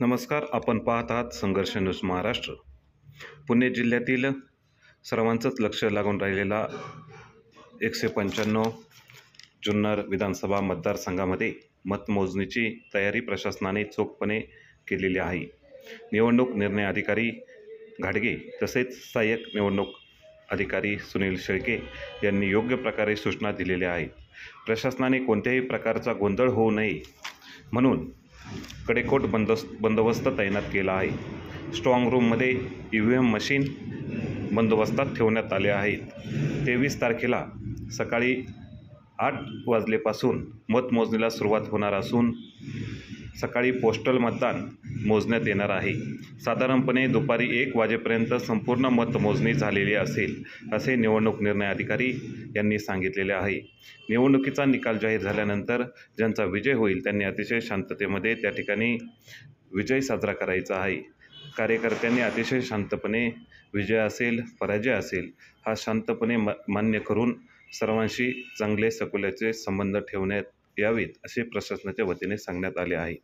नमस्कार. आपण पाहत आहात संघर्ष न्यूज महाराष्ट्र. पुणे जिल्ह्यातील सर्वांचंच लक्ष लागून राहिलेला 195 जुन्नर विधानसभा मतदारसंघामध्ये मतमोजणीची तयारी प्रशासनाने चोखपणे केलेली आहे. निवडणूक निर्णय अधिकारी घाडगे तसेच सहाय्यक निवडणूक अधिकारी सुनील शेळके यांनी योग्य प्रकारे सूचना दिलेल्या आहेत. प्रशासनाने कोणत्याही प्रकारचा गोंधळ होऊ नये म्हणून कडेकोट बंदोबस्त तैनात केला आहे. स्ट्रॉंग रूममध्ये EVM मशीन बंदोबस्तात ठेवण्यात आले आहेत. 23 तारखेला सकाळी 8 वाजल्यापासून मतमोजणीला सुरुवात होणार असून सकाळी पोस्टल मतदान मोजण्यात येणार आहे. साधारणपणे दुपारी 1 वाजेपर्यंत संपूर्ण मतमोजणी झालेली असेल, असे निवडणूक निर्णय अधिकारी यांनी सांगितलेले आहे. निवडणुकीचा निकाल जाहीर झाल्यानंतर ज्यांचा विजय होईल त्यांनी अतिशय शांततेमध्ये त्या ठिकाणी विजय साजरा करायचा आहे. कार्यकर्त्यांनी अतिशय शांतपणे विजय असेल, पराजय असेल हा शांतपणे मान्य करून सर्वांशी चांगले सलोख्याचे संबंध ठेवण्यात यावेत, असे प्रशासनाच्या वतीने सांगण्यात आले आहे.